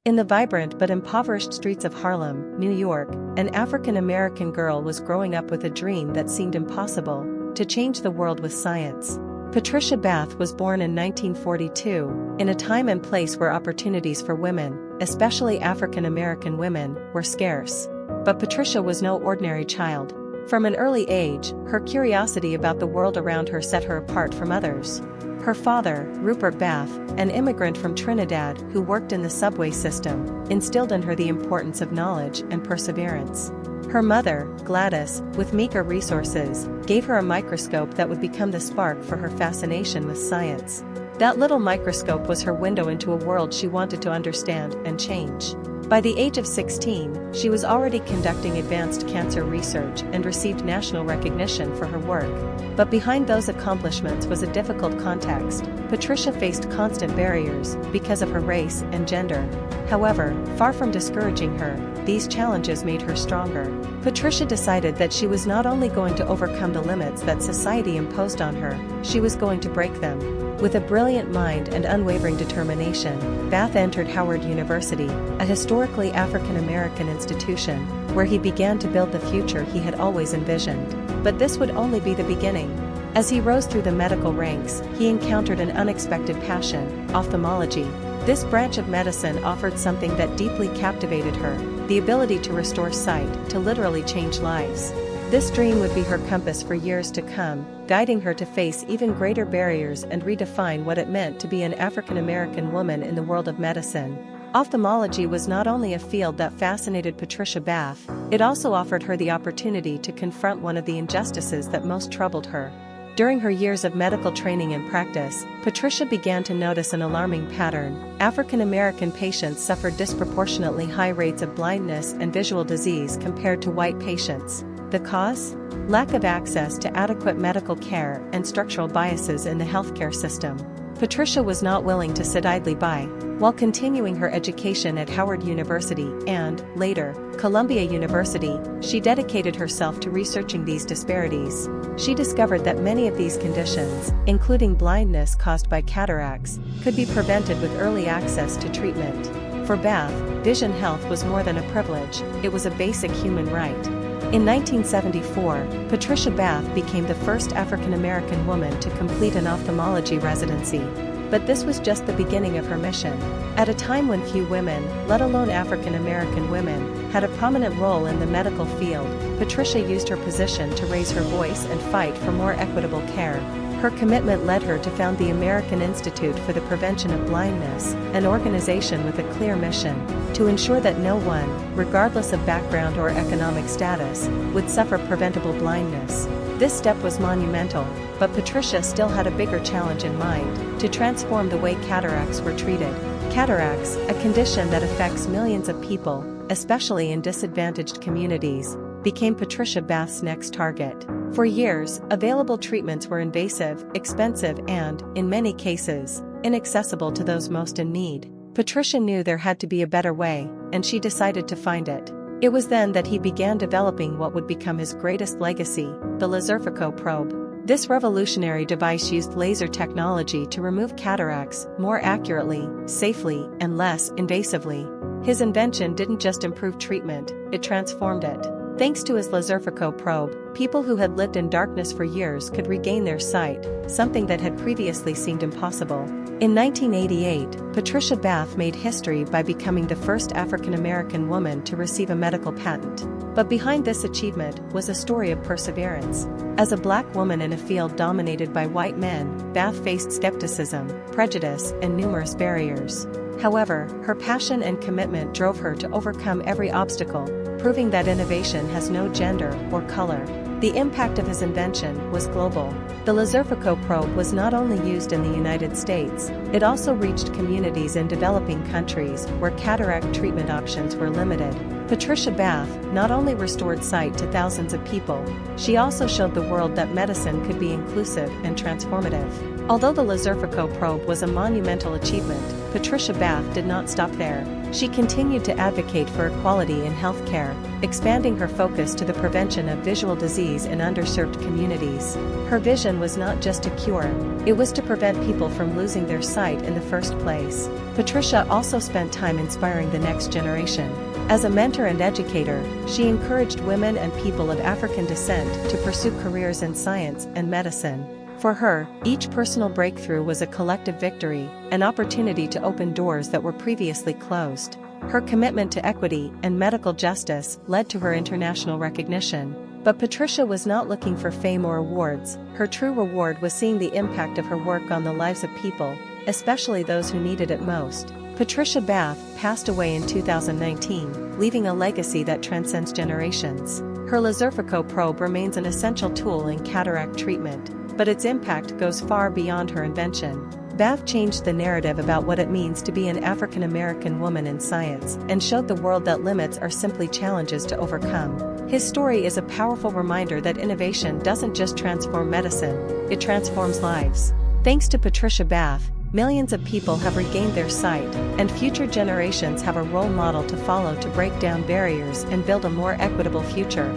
In the vibrant but impoverished streets of Harlem, New York, an African-American girl was growing up with a dream that seemed impossible: to change the world with science. Patricia Bath was born in 1942, in a time and place where opportunities for women, especially African-American women, were scarce. But Patricia was no ordinary child. From an early age, her curiosity about the world around her set her apart from others. Her father, Rupert Bath, an immigrant from Trinidad who worked in the subway system, instilled in her the importance of knowledge and perseverance. Her mother, Gladys, with meager resources, gave her a microscope that would become the spark for her fascination with science. That little microscope was her window into a world she wanted to understand and change. By the age of 16, she was already conducting advanced cancer research and received national recognition for her work. But behind those accomplishments was a difficult context. Patricia faced constant barriers because of her race and gender. However, far from discouraging her, these challenges made her stronger. Patricia decided that she was not only going to overcome the limits that society imposed on her, she was going to break them. With a brilliant mind and unwavering determination, Bath entered Howard University, a historically African-American institution, where he began to build the future he had always envisioned. But this would only be the beginning. As he rose through the medical ranks, he encountered an unexpected passion: ophthalmology. This branch of medicine offered something that deeply captivated her: the ability to restore sight, to literally change lives. This dream would be her compass for years to come, guiding her to face even greater barriers and redefine what it meant to be an African-American woman in the world of medicine. Ophthalmology was not only a field that fascinated Patricia Bath, it also offered her the opportunity to confront one of the injustices that most troubled her. During her years of medical training and practice, Patricia began to notice an alarming pattern: African-American patients suffered disproportionately high rates of blindness and visual disease compared to white patients. The cause? Lack of access to adequate medical care and structural biases in the healthcare system. Patricia was not willing to sit idly by. While continuing her education at Howard University and, later, Columbia University, she dedicated herself to researching these disparities. She discovered that many of these conditions, including blindness caused by cataracts, could be prevented with early access to treatment. For Bath, vision health was more than a privilege, it was a basic human right. In 1974, Patricia Bath became the first African-American woman to complete an ophthalmology residency. But this was just the beginning of her mission. At a time when few women, let alone African-American women, had a prominent role in the medical field, Patricia used her position to raise her voice and fight for more equitable care. Her commitment led her to found the American Institute for the Prevention of Blindness, an organization with a clear mission: to ensure that no one, regardless of background or economic status, would suffer preventable blindness. This step was monumental, but Patricia still had a bigger challenge in mind: to transform the way cataracts were treated. Cataracts, a condition that affects millions of people, especially in disadvantaged communities, became Patricia Bath's next target. For years, available treatments were invasive, expensive and, in many cases, inaccessible to those most in need. Patricia knew there had to be a better way, and she decided to find it. It was then that he began developing what would become his greatest legacy: the Laserphaco Probe. This revolutionary device used laser technology to remove cataracts more accurately, safely, and less invasively. His invention didn't just improve treatment, it transformed it. Thanks to his Laserphaco Probe, people who had lived in darkness for years could regain their sight, something that had previously seemed impossible. In 1988, Patricia Bath made history by becoming the first African-American woman to receive a medical patent. But behind this achievement was a story of perseverance. As a black woman in a field dominated by white men, Bath faced skepticism, prejudice, and numerous barriers. However, her passion and commitment drove her to overcome every obstacle, proving that innovation has no gender or color. The impact of his invention was global. The Laserphaco Probe was not only used in the United States, it also reached communities in developing countries where cataract treatment options were limited. Patricia Bath not only restored sight to thousands of people, she also showed the world that medicine could be inclusive and transformative. Although the Laserphaco Probe was a monumental achievement, Patricia Bath did not stop there. She continued to advocate for equality in healthcare, expanding her focus to the prevention of visual disease in underserved communities. Her vision was not just a cure, it was to prevent people from losing their sight in the first place. Patricia also spent time inspiring the next generation. As a mentor and educator, she encouraged women and people of African descent to pursue careers in science and medicine. For her, each personal breakthrough was a collective victory, an opportunity to open doors that were previously closed. Her commitment to equity and medical justice led to her international recognition. But Patricia was not looking for fame or awards. Her true reward was seeing the impact of her work on the lives of people, especially those who needed it most. Patricia Bath passed away in 2019, leaving a legacy that transcends generations. Her Laserphaco probe remains an essential tool in cataract treatment, but its impact goes far beyond her invention. Bath changed the narrative about what it means to be an African American woman in science and showed the world that limits are simply challenges to overcome. His story is a powerful reminder that innovation doesn't just transform medicine, it transforms lives. Thanks to Patricia Bath, millions of people have regained their sight, and future generations have a role model to follow to break down barriers and build a more equitable future.